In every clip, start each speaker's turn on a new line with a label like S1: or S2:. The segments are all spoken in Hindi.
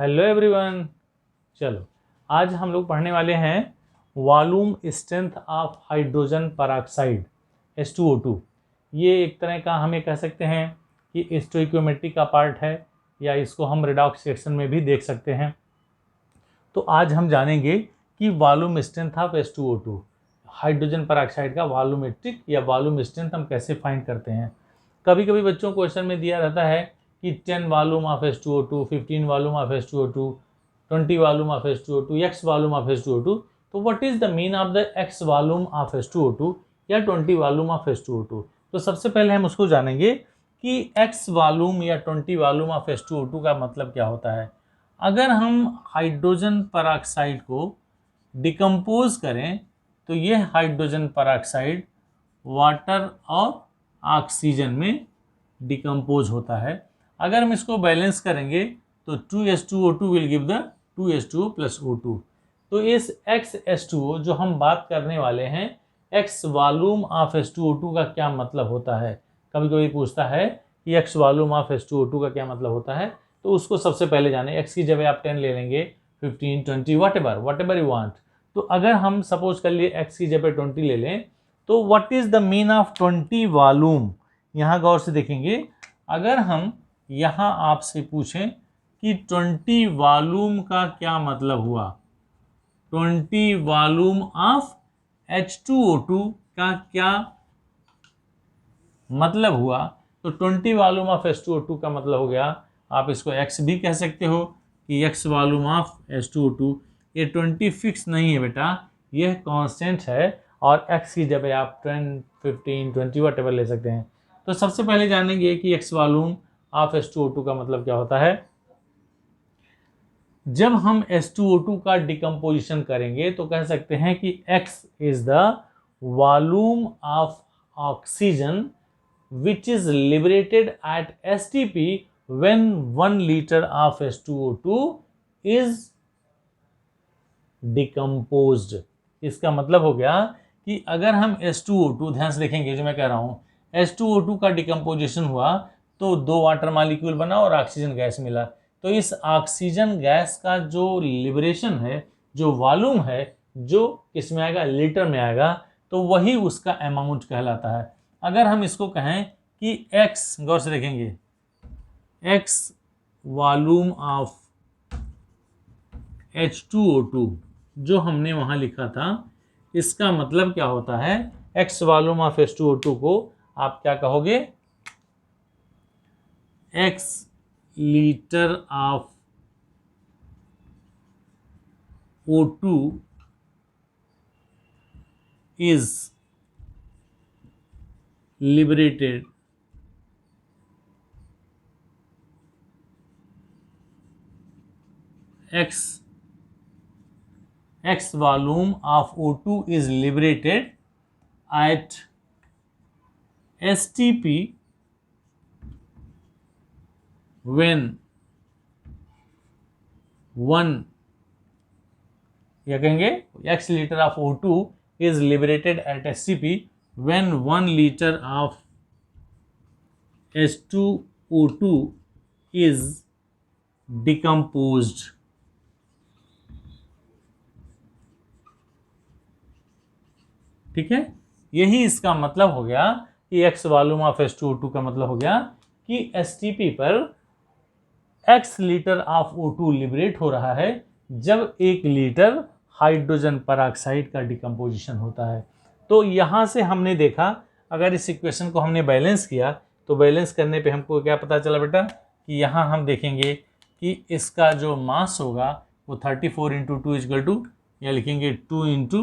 S1: Hello everyone. चलो आज हम लोग पढ़ने वाले हैं volume strength of hydrogen peroxide H2O2। ये एक तरह का हमें कह सकते हैं कि स्टोइकियोमेट्री का पार्ट है, या इसको हम रेडॉक्स रिएक्शन में भी देख सकते हैं। तो आज हम जानेंगे कि volume strength of H2O2, hydrogen peroxide का वॉल्यूमेट्रिक या वॉल्यूम स्ट्रेंथ हम कैसे फाइंड करते हैं। कभी कभी बच्चों को क्वेश्चन में दिया रहता है कि 10 volume of H2O2, 15 volume of H2O2, 20 volume of H2O2, x volume of H2O2। तो what is the mean of the x volume of H2O2 या 20 वॉल्यूम ऑफ H2O2। तो सबसे पहले हम उसको जानेंगे कि x वॉल्यूम या 20 वॉल्यूम ऑफ H2O2 का मतलब क्या होता है। अगर हम हाइड्रोजन पेरोक्साइड को डिकम्पोज करें तो ये हाइड्रोजन पेरोक्साइड वाटर और ऑक्सीजन में डिकम्पोज होता है। अगर हम इसको बैलेंस करेंगे तो 2H2O2 will give the 2H2O plus O2। तो इस XH2O जो हम बात करने वाले हैं, X वॉल्यूम ऑफ H2O2 का क्या मतलब होता है। कभी कभी पूछता है कि X वॉल्यूम ऑफ H2O2 का क्या मतलब होता है, तो उसको सबसे पहले जाने। X की जगह आप 10 ले लेंगे, 15, 20, वट एवर यू वांट। तो अगर हम सपोज कर लिए X की जगह 20 ले लें, तो what is the mean of 20 volume. यहाँ गौर से देखेंगे, अगर हम यहाँ आपसे पूछें कि 20 वॉल्यूम का क्या मतलब हुआ, 20 वॉल्यूम ऑफ H2O2 का क्या मतलब हुआ, तो 20 वॉल्यूम ऑफ H2O2 का मतलब हो गया, आप इसको X भी कह सकते हो कि X वॉल्यूम ऑफ H2O2। ये 20 फिक्स नहीं है बेटा, यह कांस्टेंट है, और X की जगह आप 10, 15, 20 वट एवर ले सकते हैं। तो सबसे पहले जानेंगे कि X वॉल्यूम ऑफ H2O2 का मतलब क्या होता है। जब हम H2O2 का डिकम्पोजिशन करेंगे तो कह सकते हैं कि X is the volume of oxygen which is liberated at STP when 1 liter of H2O2 is decomposed। इसका मतलब हो गया कि अगर हम H2O2, ध्यान से देखेंगे जो मैं कह रहा हूं, H2O2 का डिकम्पोजिशन हुआ तो 2 वाटर मॉलिक्यूल बना और ऑक्सीजन गैस मिला। तो इस ऑक्सीजन गैस का जो लिबरेशन है, जो वॉल्यूम है, जो किस में आएगा, लीटर में आएगा, तो वही उसका अमाउंट कहलाता है। अगर हम इसको कहें कि X, गौर से देखेंगे, X वॉल्यूम ऑफ H2O2 जो हमने वहां लिखा था, इसका मतलब क्या होता है। X वॉल्यूम ऑफ H2O2 को आप क्या कहोगे, X litre of O2 is liberated X volume of O2 is liberated at STP when 1, या कहेंगे X liter of O2 is liberated at STP when 1 liter of H2O2 is decomposed। ठीक है, यही इसका मतलब हो गया कि X वॉल्यूम ऑफ H2O2 का मतलब हो गया कि STP पर X litre of O2 liberate हो रहा है जब 1 लीटर हाइड्रोजन पेरोक्साइड का डिकम्पोजिशन होता है। तो यहाँ से हमने देखा, अगर इस इक्वेशन को हमने बैलेंस किया तो बैलेंस करने पे हमको क्या पता चला बेटा, कि यहाँ हम देखेंगे कि इसका जो मास होगा वो 34 इंटू 2 इक्वल टू, या लिखेंगे 2 into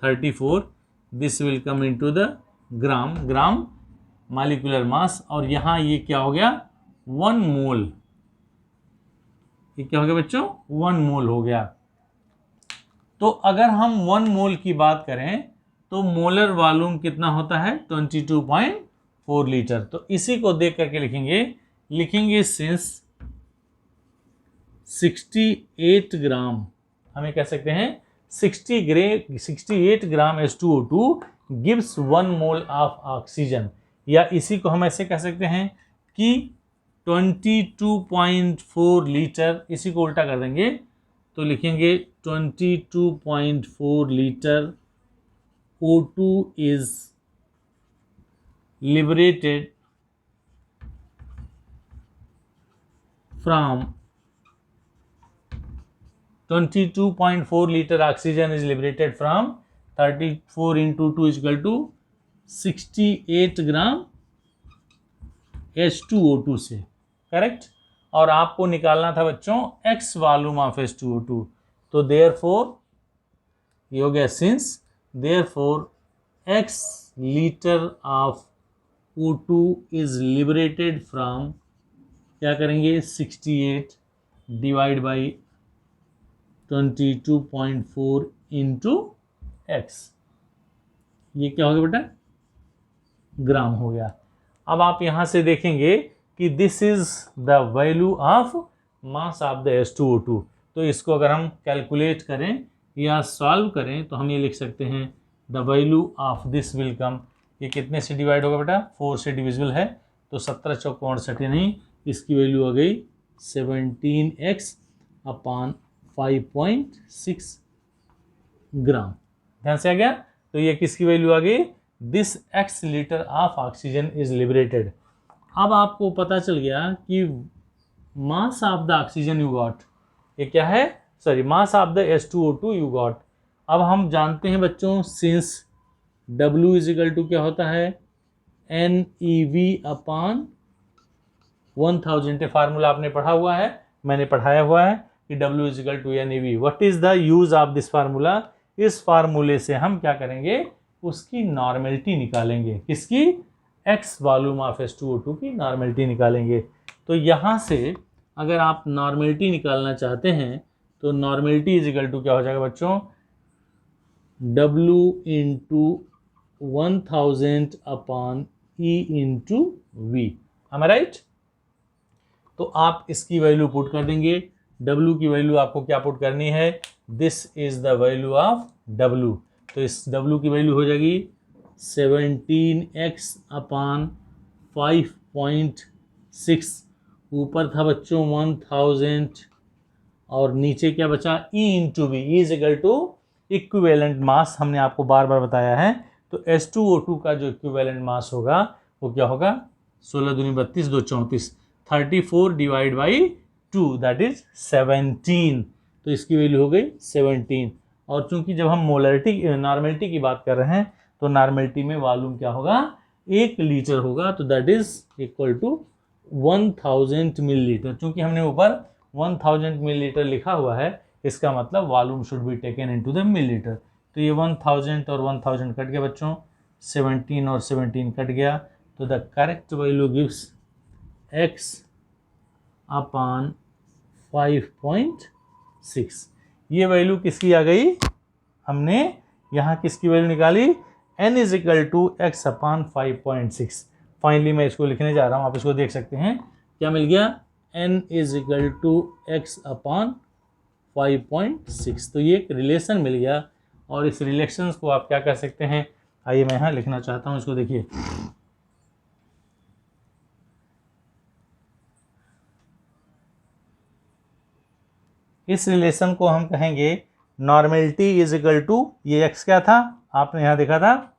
S1: 34, this will come into the gram molecular mass. और यहाँ ये क्या हो गया, 1 मोल। ये क्या हो गया बच्चों, 1 मोल हो गया। तो अगर हम 1 मोल की बात करें तो मोलर वॉल्यूम कितना होता है, 22.4 लीटर। तो इसी को देख करके लिखेंगे सिंस 68 ग्राम, हमें कह सकते हैं 68 ग्राम H2O2 gives 1 mole of oxygen. या इसी को हम ऐसे कह सकते हैं कि 22.4 लीटर, इसी को उल्टा कर देंगे तो लिखेंगे 22.4 litre O2 is liberated from 22.4 liter oxygen is liberated from 34 into 2 is equal to 68 gram H2O2 से, करेक्ट। और आपको निकालना था बच्चों x वॉल्यूम ऑफ H2O2, तो देयरफॉर ये हो गया since, therefore x litre of O2 is liberated from, क्या करेंगे 68 डिवाइड बाई 22.4 इंटू एक्स, ये क्या हो गया बेटा, ग्राम हो गया। अब आप यहां से देखेंगे कि this is the value of mass of the H2O2, तो इसको अगर हम कैलकुलेट करें या सॉल्व करें तो हम ये लिख सकते हैं the value of this will come, ये कितने से डिवाइड होगा बेटा, 4 से डिविजिबल है, तो 17 चौक 68 नहीं, इसकी वैल्यू आ गई 17x अपॉन 5.6 ग्राम, ध्यान से आ गया। तो ये किसकी वैल्यू आ गई, this x litre of oxygen is liberated. अब आपको पता चल गया कि mass of the oxygen you got, ये क्या है, sorry mass of the H2O2 you got. अब हम जानते हैं बच्चों since W is equal to क्या होता है, NeV अपॉन 1000, ये फार्मूला आपने पढ़ा हुआ है, मैंने पढ़ाया हुआ है कि W is equal to NeV। What is the use of this formula, इस फार्मूले से हम क्या करेंगे, उसकी नॉर्मेलिटी निकालेंगे, किसकी, x वॉल्यूम ऑफ H2O2 की नॉर्मेलिटी निकालेंगे। तो यहाँ से अगर आप नॉर्मेलिटी निकालना चाहते हैं तो नॉर्मेलिटी इज इक्वल टू क्या हो जाएगा बच्चों, W into 1000 upon E into V, am I right? तो आप इसकी वैल्यू पुट कर देंगे, W की वैल्यू आपको क्या पुट करनी है, this is the value of W, तो इस W की वैल्यू हो जाएगी 17x अपॉन 5.6, ऊपर था बच्चों 1000 और नीचे क्या बचा, E into V, is equal to equivalent mass, हमने आपको बार बार बताया है। तो H2O2 का जो इक्विवेलेंट मास होगा वो क्या होगा, 16 दूनी 32 2 34, 34 डिवाइड बाई 2 दैट इज 17, तो इसकी वैल्यू हो गई 17। और चूंकि जब हम मोलरिटी नॉर्मेलिटी की बात कर रहे हैं तो नॉर्मेलिटी में वॉल्यूम क्या होगा, 1 लीटर होगा, तो that is equal to 1000 millilitre. चूंकि हमने ऊपर 1000 मिलीलीटर लिखा हुआ है, इसका मतलब volume should be taken into the millilitre. तो ये 1000 और 1000 कट गया बच्चों, 17 और 17 कट गया, तो the correct value gives x upon 5.6। ये वैल्यू किसकी आ गई, हमने यहाँ किसकी वैल्यू निकाली, n is equal to x upon 5.6। Finally मैं इसको लिखने जा रहा हूँ, आप इसको देख सकते हैं क्या मिल गया, n is equal to x upon 5.6। तो ये एक रिलेशन मिल गया, और इस रिलेशन को आप क्या कर सकते हैं, आइए मैं यहाँ लिखना चाहता हूँ, इसको देखिए, इस रिलेशन को हम कहेंगे नॉर्मेलिटी इज इक्वल टू, ये x क्या था, आपने यहाँ देखा था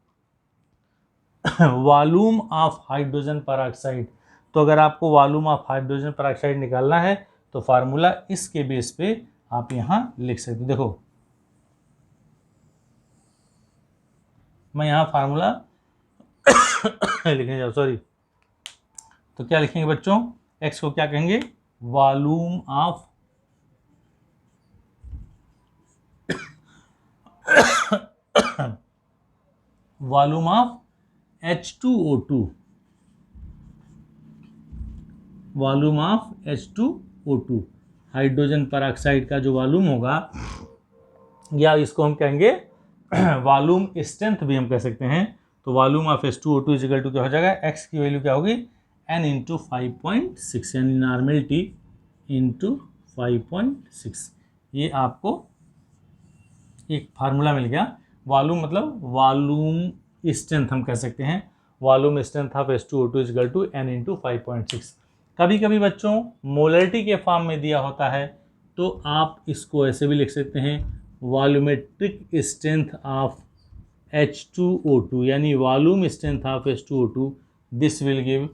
S1: वॉल्यूम ऑफ हाइड्रोजन परऑक्साइड। तो अगर आपको वॉल्यूम ऑफ हाइड्रोजन परऑक्साइड निकालना है तो फार्मूला इसके बेस पे आप यहाँ लिख सकते हो। देखो मैं यहाँ फार्मूला लिखने जाऊँ, सॉरी, तो क्या लिखेंगे बच्चों, x को क्या कहेंगे, volume of volume of H2O2, volume of H2O2, hydrogen peroxide का जो वॉल्यूम होगा, या इसको हम कहेंगे वॉल्यूम स्ट्रेंथ भी हम कह सकते हैं। तो volume of H2O2 is equal to क्या हो जाएगा, x की वैल्यू क्या होगी, n इंटू 5.6, यानी नॉर्मेलिटी इंटू 5.6। ये आपको एक फार्मूला मिल गया। वॉल्यूम मतलब वॉल्यूम स्ट्रेंथ हम कह सकते हैं, volume strength of H2O2 is equal to n into 5.6। कभी कभी बच्चों मोलरिटी के फॉर्म में दिया होता है तो आप इसको ऐसे भी लिख सकते हैं, वॉल्यूमेट्रिक स्ट्रेंथ ऑफ H2O2, यानी volume strength of H2O2, this will give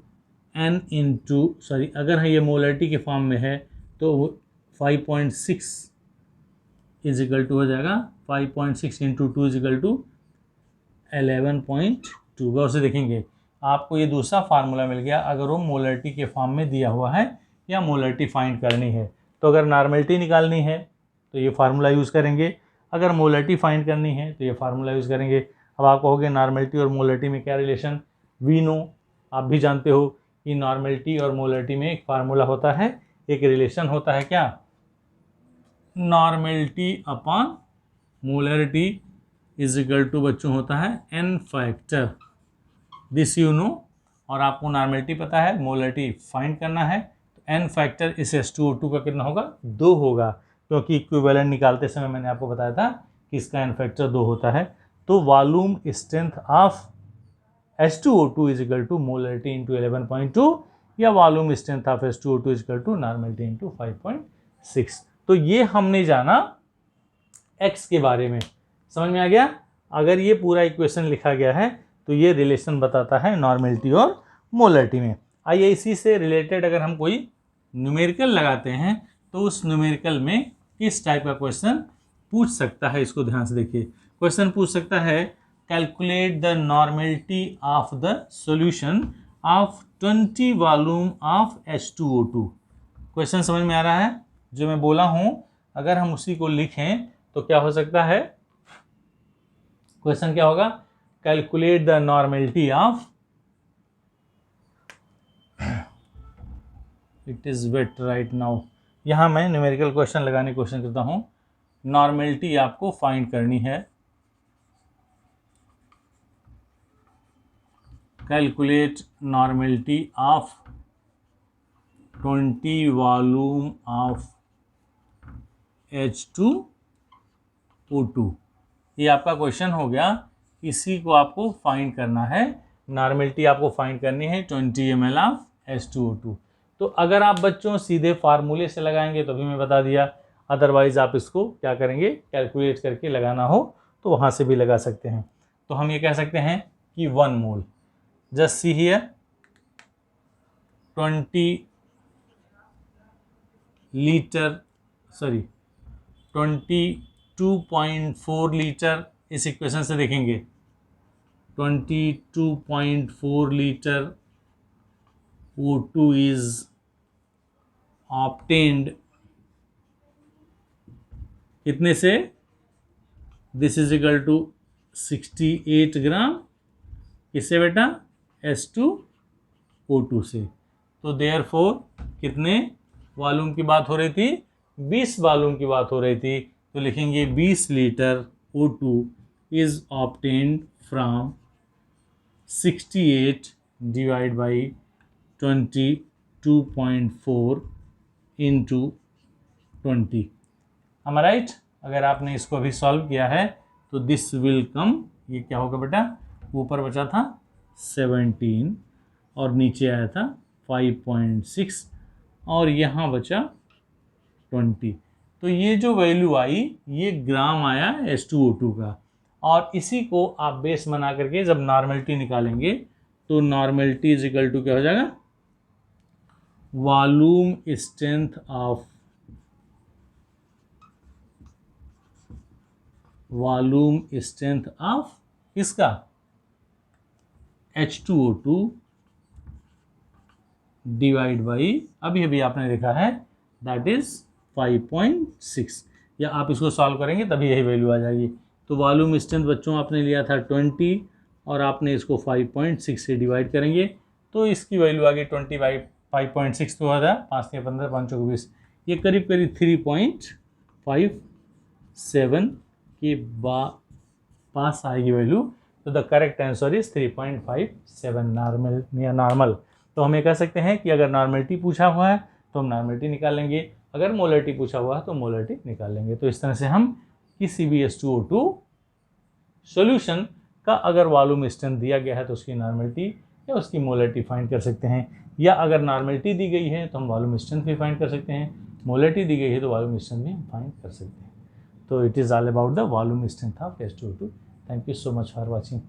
S1: n into sorry, अगर ये मोलरिटी के फॉर्म में है तो 5.6 इज इक्वल टू हो जाएगा 5.6 इंटू 2 इज इक्वल टू 11.2। गौर से देखेंगे, आपको ये दूसरा फार्मूला मिल गया अगर वो मोलरिटी के फॉर्म में दिया हुआ है या मोलरिटी फाइंड करनी है। तो अगर नॉर्मलिटी निकालनी है तो ये फार्मूला यूज़ करेंगे, अगर मोलरिटी फाइंड करनी है तो ये फार्मूला यूज़ करेंगे। अब आप कहोगे नॉर्मलिटी और मोलरिटी में क्या रिलेशन, वी नो, आप भी जानते हो कि नॉर्मलिटी और मोलरिटी में एक फार्मूला होता है, एक रिलेशन होता है, क्या, normality upon molarity is equal to बच्चों होता है n factor, this you know. और आपको नॉर्मलिटी पता है, मोलरिटी फाइंड करना है, तो n फैक्टर इस H2O2 का कितना होगा, 2 होगा, क्योंकि इक्विवेलेंट निकालते समय मैंने आपको बताया था कि इसका n फैक्टर 2 होता है। तो volume strength of H2O2 is equal to molarity into 11.2 या volume strength of H2O2 is equal to normality into 5.6। तो ये हमने जाना x के बारे में, समझ में आ गया। अगर ये पूरा इक्वेशन लिखा गया है तो ये रिलेशन बताता है नॉर्मलिटी और मोलरिटी में। आइए इसी से रिलेटेड अगर हम कोई न्यूमेरिकल लगाते हैं तो उस न्यूमेरिकल में किस टाइप का क्वेश्चन पूछ सकता है, इसको ध्यान से देखिए। क्वेश्चन पूछ सकता है, calculate the normality of the solution of 20 volume of H2O2। Question समझ में आ रहा है, जो मैं बोला हूं अगर हम उसी को लिखें तो क्या हो सकता है, क्वेश्चन क्या होगा, calculate the normality of, it is wait right now, यहां मैं न्यूमेरिकल क्वेश्चन लगाने की कोशिश करता हूं। नॉर्मलिटी आपको फाइंड करनी है, calculate normality of 20 volume of H2O2, ये आपका क्वेश्चन हो गया। इसी को आपको फाइंड करना है, नॉर्मलिटी आपको फाइंड करनी है 20 ml ऑफ H2O2। तो अगर आप बच्चों सीधे फार्मूले से लगाएंगे तो भी मैं बता दिया, अदरवाइज आप इसको क्या करेंगे, कैलकुलेट करके लगाना हो तो वहाँ से भी लगा सकते हैं। तो हम ये कह सकते हैं कि 1 mole, just see here, 20 litre sorry 22.4 litre, इस इक्वेशन से देखेंगे 22.4 लीटर O2 is obtained कितने से, this is equal to 68 gram, किससे बेटा, H2O2 से। तो देयरफॉर कितने वॉल्यूम की बात हो रही थी, 20 वॉल्यूम की बात हो रही थी, तो लिखेंगे 20 litre O2 is obtained from 68 divided by 22.4 into 20। am I right? अगर आपने इसको अभी सॉल्व किया है तो दिस विल कम, ये क्या होगा बेटा, ऊपर बचा था 17 और नीचे आया था 5.6 और यहाँ बचा 20। तो ये जो वैल्यू आई ये ग्राम आया H2O2 का, और इसी को आप बेस बना करके जब नॉर्मलिटी निकालेंगे तो नॉर्मलिटी इज इक्वल टू क्या हो जाएगा, वॉल्यूम स्ट्रेंथ ऑफ इसका H2O2 डिवाइड बाई, अभी अभी आपने देखा है, दैट इज 5.6, या आप इसको सॉल्व करेंगे तभी यही वैल्यू आ जाएगी। तो वॉल्यूम स्ट्रेंथ बच्चों आपने लिया था 20 और आपने इसको 5.6 से डिवाइड करेंगे तो इसकी वैल्यू आ गई 20 बाई 5.6, तो होता है 5 से 15 5 चौक 20, ये करीब करीब 3.57 के पास आएगी वैल्यू। तो the correct answer is 3.57 normal. तो हम ये कह सकते हैं कि अगर नॉर्मलिटी पूछा हुआ है तो हम नॉर्मलिटी निकाल लेंगे, अगर मोलरिटी पूछा हुआ है तो मोलरिटी निकाल लेंगे। तो इस तरह से हम किसी भी H2O2 सॉल्यूशन का अगर वॉल्यूम स्ट्रेंथ दिया गया है तो उसकी नॉर्मलिटी या उसकी मोलरिटी फाइंड कर सकते हैं। या अगर नॉर्मेलिटी दी गई है तो हम वॉल्यूम स्ट्रेंथ भी फाइंड कर सकते हैं, मोलरिटी दी गई है तो वॉल्यूम स्ट्रेंथ भी हम फाइंड कर सकते हैं। तो it is all about the volume strength of H2O2। Thank you so much for watching.